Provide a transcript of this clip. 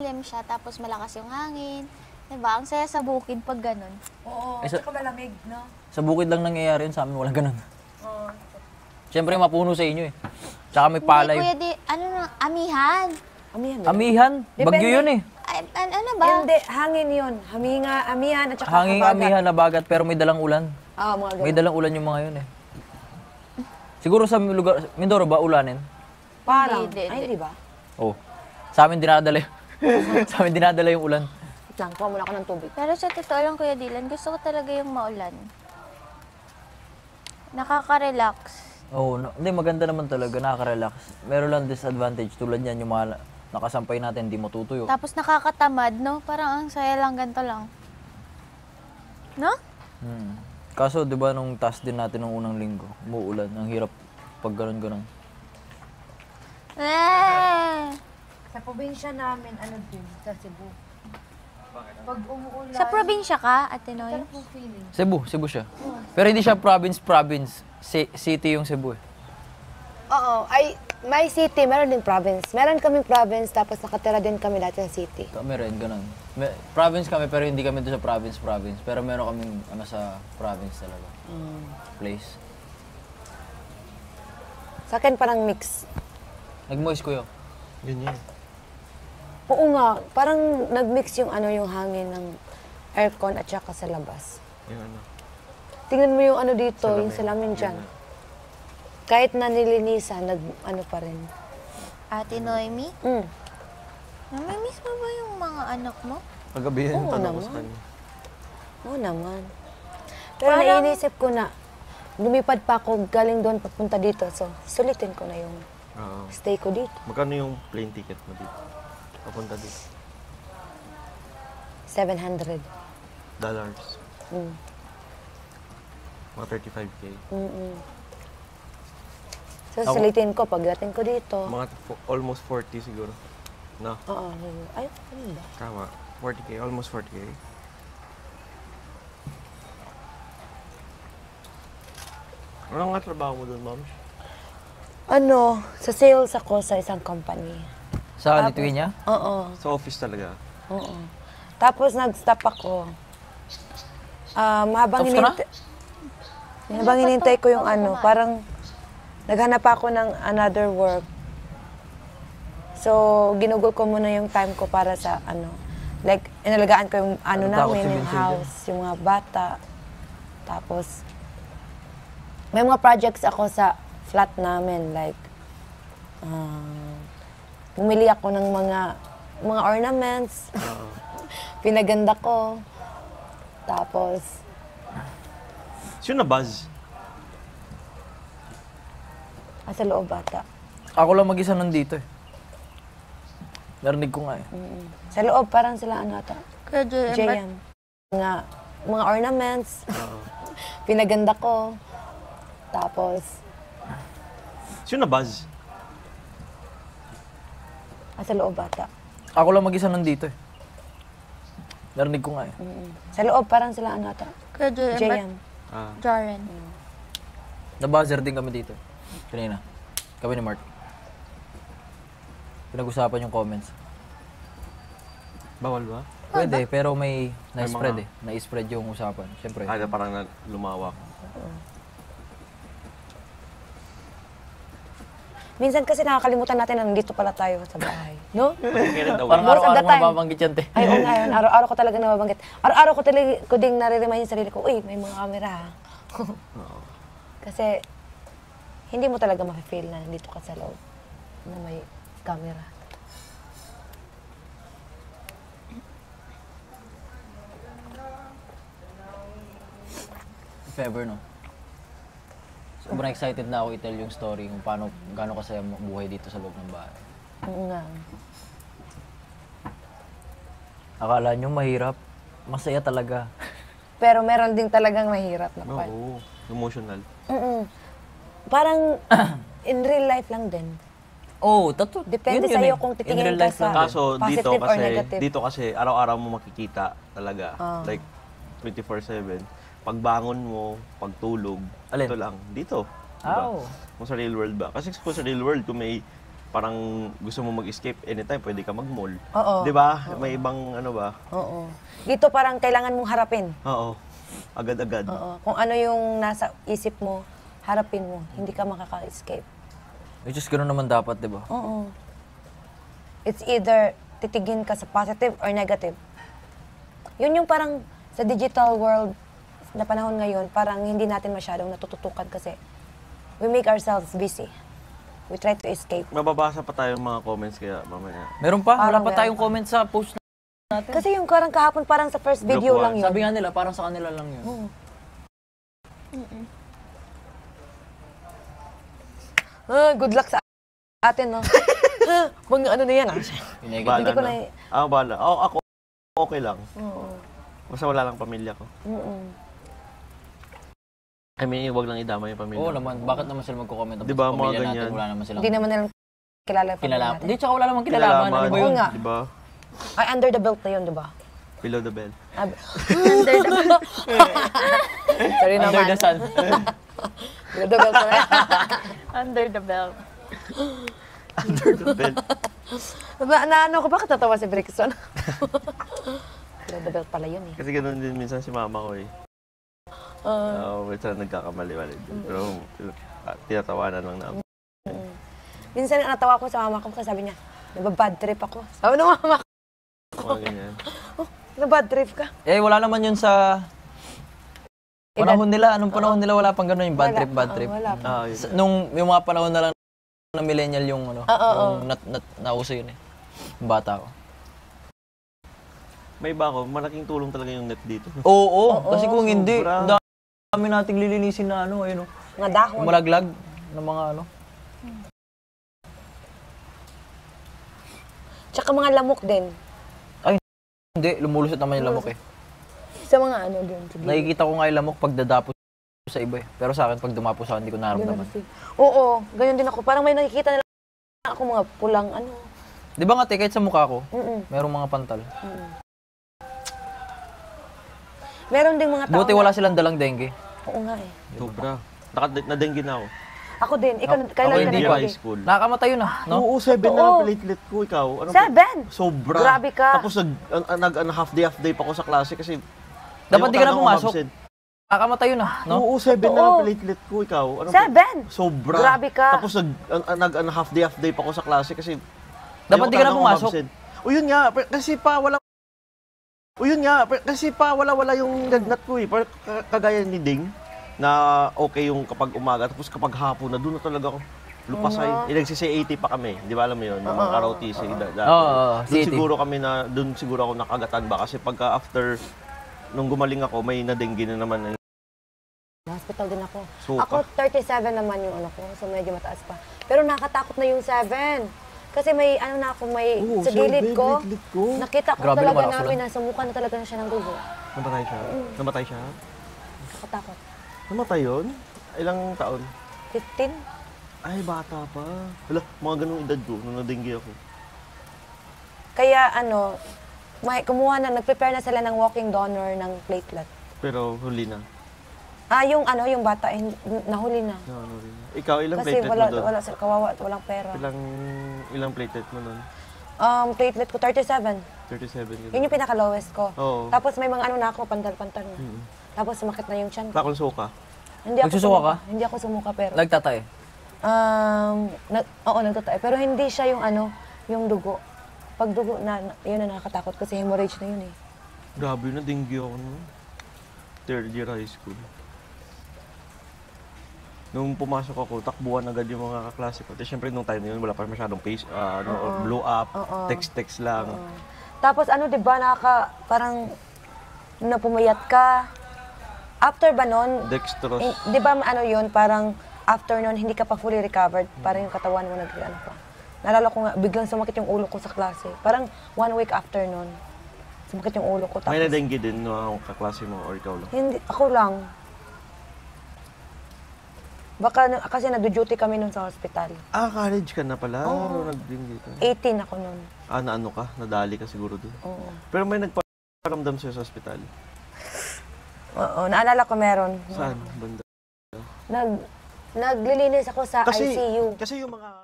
siya, tapos malakas yung hangin. Diba? Ang saya sa bukid pag ganun. Oo, tsaka malamig, no? Sa bukid lang nangyayari yun, sa amin walang ganun. Oo. Siyempre, mapuno sa inyo eh. Tsaka may palay. Hindi, kuya, ano na, amihan. Amihan ba? Amihan, bagyo yun eh. Ay, ano ba? Hindi, hangin yun. Amihan at saka Hanging habagat. amihan na bagat, pero may dalang ulan. Oo, mga ganun. May dalang ulan yung mga yun eh. Siguro sa lugar, Mindoro ba ulanin? Parang, Hindi. ay, di ba? Oo. Sa amin dinadala sa amin dinadala yung ulan. Wait lang, kuha muna ako ng tubig. Pero sa totoo lang, Kuya Dylan, gusto ko talaga yung maulan. Nakaka-relax. Oo, hindi maganda naman talaga, nakaka-relax. Meron lang disadvantage tulad yan, yung mga nakasampay natin, hindi matutuyo. Tapos nakakatamad, no? Parang ang saya lang, ganito lang. No? Kaso, di ba, nung task din natin nung unang linggo, umuulan, ang hirap pag ganun-ganun. Sa probinsya namin, ano din, sa Cebu. Pag umuulan, Sa probinsya ka, Ate Noy? sarap yung feeling. Cebu siya. Pero hindi siya province. City yung Cebu eh. Oo, ay, may city, meron din province. Meron kaming province, tapos nakatira din kami dati sa city. Kami rin, ganun. Province kami, pero hindi kami doon sa province. Pero meron kaming ano sa province talaga. Place. Sa akin parang mix. Nag-moist ko yun. Ganyan. Oo nga, parang nag-mix yung ano yung hangin ng aircon at saka sa labas. Yung ano. Tingnan mo yung ano dito, Salamin. yung salamin dyan. Kahit na nilinisan, ano pa rin. Ate Noemi? Mm. Namimiss mo ba yung mga anak mo? Paggabi Oo yung tanong ko naman. sa kanya. Oo naman. Pero Parang- naiisip ko na, lumipad pa ako galing doon papunta dito. So, sulitin ko na yung Oo. stay ko dito. Magkano yung plane ticket mo dito? Papunta dito. $700. Mm. Mga 35K. Mm-mm. So, sulitin ko pagdating ko dito. Mga almost 40 siguro. No? Oo. Ay, ano ba? Tama. 40K. Almost 40K. Ano nga trabaho mo doon, ma'am? Ano, sa sales ako sa isang company. Sa Lithuania? Oo. Sa office talaga. Oo. Tapos nag-stop ako. Habang Tapos ka na? habang hinintay ko yung ano, parang naghanap ako ng another work. So, ginugol ko muna yung time ko para sa ano, like, inalagaan ko yung ano Takot namin, si yung Vincent house, yung mga bata. Tapos, may mga projects ako sa flat namin, like, bumili ako ng mga ornaments. Pinaganda ko. Tapos, Sino na buzz? sa loob bata. Ako lang mag-isa nandito eh. Narinig ko nga eh. Sa loob, parang sila ano ata. Kuya JM, JM. Mga ornaments. Pinaganda ko. Tapos, Sino na buzz? sa loob bata. Ako lang mag-isa nandito eh. Narinig ko nga eh. Sa loob, parang sila ano ata. Kuya JM, JM. Jaren. Nabuzzer din kami dito. Kanina. Kami ni Mark. Pinag-usapan yung comments. Bawal ba? Pwede, pero may na-spread mga- eh. Na-spread yung usapan. Siyempre. Kaya parang lumawak. Minsan kasi nakakalimutan natin na nandito pala tayo sa bahay. No? Kailan daw? Parang Most of the araw-araw time. mababanggit yan, te. Ay, oo nga yun. Araw-araw ko talaga nababanggit. Araw-araw ko ding nare-remind yung sarili ko, uy, may mga camera ha. Kasi, hindi mo talaga ma-feel na nandito ka sa loob na may camera. If ever, no? Sobrang excited na ako i-tell yung story kung paano, gaano kasaya buhay dito sa loob ng bahay. Oo nga. Akala nyo mahirap, masaya talaga. Pero meron din talagang mahirap na part. Oo. Emotional. Parang in real life lang din. Oh, Depende yun sa'yo eh. kung In titingin real ka life sa- lang din. Kaso Positive or negative? dito kasi araw-araw mo makikita talaga. Like 24/7. Pagbangon mo, pagtulog, Alin? ito lang. Dito. Diba? Oh. Kung sa real world ba? Kasi kung sa real world, kung may parang gusto mo mag-escape anytime, pwede ka mag-mall. Oo. Di ba? May ibang ano ba? Oo. Dito parang kailangan mong harapin. Oo. Agad-agad. Oo. Kung ano yung nasa isip mo, harapin mo. Hindi ka makaka-escape. Which is gano'n naman dapat, di ba? Oo. It's either titigin ka sa positive or negative. Yun yung parang sa digital world na panahon ngayon, parang hindi natin masyadong natututukan kasi we make ourselves busy. We try to escape. Mababasa pa tayo mga comments kaya mamaya. Meron pa? Wala Parang pa tayong meron pa. comment sa post natin. Kasi yung parang kahapon, parang sa first video Group lang yun. Sabi nga nila, parang sa kanila lang yun. Oo. Good luck sa atin, no? Mga ano na yan, ah. Negative. Bahala Hindi ko na. na- Bahala. Ako okay lang. Oo. Basta wala lang pamilya ko. Oo. I mean, wag lang idama yung pamilya. Oo ko. naman, bakit naman sila magko-comment Di ba, sa mga pamilya natin? ganyan? Wala naman silang Hindi naman nilang kilala yung pamilya kinalaman. natin. Hindi, tsaka wala namang kinalaman. Ano ba Oo yun? nga. Di ba? Ay, under the belt na yun, di ba? Below the bell. Under the belt. Sorry Under naman. the sun. Under the belt na Under the belt. Under the bell. Naano ko, bakit natawa si Brixton? Under the belt pala yun eh. Kasi ganun din minsan si mama ko eh. Minsan nagkakamali-mali din. Pero tinatawanan lang namin. Minsan natawa ko sa mama ko kasi sabi niya, nababad trip ako. Sabi ng mama ko, Mga ganyan. nabad trip ka. Eh, wala naman yun sa panahon nila. Anong panahon nila wala pang gano'n yung bad Wala. trip, bad Oo, trip. wala pa. Yun. Nung yung mga panahon na lang na millennial yung ano, yung nauso yun eh. Yung bata ko. May iba ako, malaking tulong talaga yung net dito. Oo, kasi kung hindi, sobra. ang dami nating lilinisin na ano, ayun o. Mga dahon. Yung malaglag ng mga ano. Tsaka mga lamok din. Hindi, lumulusot naman yung lamok eh. Sa mga ano din. Sige. Nakikita ko nga yung lamok pag dadapos sa iba eh. Pero sa akin, pag dumapo sa akin, hindi ko naramdaman. Oo, ganyan din ako. Parang may nakikita nila ako mga pulang ano. Di ba nga, te, kahit sa mukha ko, Mm-mm. merong mga pantal. Meron ding mga tao Buti wala silang dalang dengue. Oo nga eh. Sobra. Nadengge na ako. Ako din. Ikaw, Ako kailan ka hindi na pa. High school. Nakamatay yun ah, no? Oo, 7 Oo. na platelet ko. Ikaw? Ano pa? 7? Sobra. Grabe ka. Tapos half day pa ako sa klase kasi Dapat di ka na ayoko pumasok. umabsent. Nakamatay yun ah, no? Oo, 7 na Oo. platelet ko. Ikaw? Ano pa? 7? Sobra. Grabe ka. Tapos half day pa ako sa klase kasi Dapat di ka na ayoko pumasok. umabsent. O yun nga, kasi pa wala yung lagnat ko eh. Kagaya ni Ding na okay yung kapag umaga tapos kapag hapon na doon na talaga ako lupasay. Nagsisi-80 pa kami. Di ba alam mo yun? Yung mga ROTC. Oo, Doon CAT. siguro ako nakagatan ba kasi pagka after nung gumaling ako may nadengge na naman. Hospital din ako. Suka. Ako 37 naman yung ano ko. So medyo mataas pa. Pero nakatakot na yung 7. Kasi may ano na ako, may Oo, sa gilid ko. gilid ko. Nakita ko Grabe talaga naman ako namin na sumuka na talaga na siya ng dugo. Namatay siya? Namatay siya? Nakatakot. Namatay yun? Ilang taon? 15? Ay, bata pa. Hala, mga ganung edad ko nung nadengge ako. Kaya ano, kumuha na, nag-prepare na sila ng walking donor ng platelet. Pero huli na. Yung ano, yung bata, nahuli na. No, rin. Ikaw, ilang Kasi platelet wala, mo doon? wala sila, kawawa at walang pera. Ilang platelet mo doon? Platelet ko, 37. 37 yun. Yun yung pinaka-lowest ko. Oo. Tapos may mga ano na ako, pantal-pantal na. Tapos sumakit na yung tiyan ko. Takong suka. Hindi ako Nagsusuka sumuka. ka? Hindi ako sumuka pero. Nagtatay. Oo, nagtatay. Pero hindi siya yung ano, yung dugo. Pag dugo yun na nakakatakot kasi hemorrhage na yun eh. Grabe na, dengue ako no. Third year high school. Nung pumasok ako, takbuhan agad yung mga kaklase ko. Siyempre, nung time na yun, wala pa masyadong face, blow up, text-text lang. Tapos ano, di ba, parang napumayat ka. After ba nun, Dextrose. di ba ano yun, parang after nun, hindi ka pa fully recovered. Parang yung katawan mo ano pa. Naalala ko nga, biglang sumakit yung ulo ko sa klase. Parang 1 week after nun, sumakit yung ulo ko. Tapos, May na-dengue din no, kaklase mo or ikaw lang? hindi, ako lang. Baka kasi nag-duty kami nun sa hospital. College ka na pala. Oo. Nag-dengue ka. 18 ako nun. Na ano ka? Nadali ka siguro doon. Oo. Pero may nagparamdam sa'yo sa ospital. Oo, naalala ko meron. Saan? Banda? Naglilinis ako sa ICU. Kasi yung mga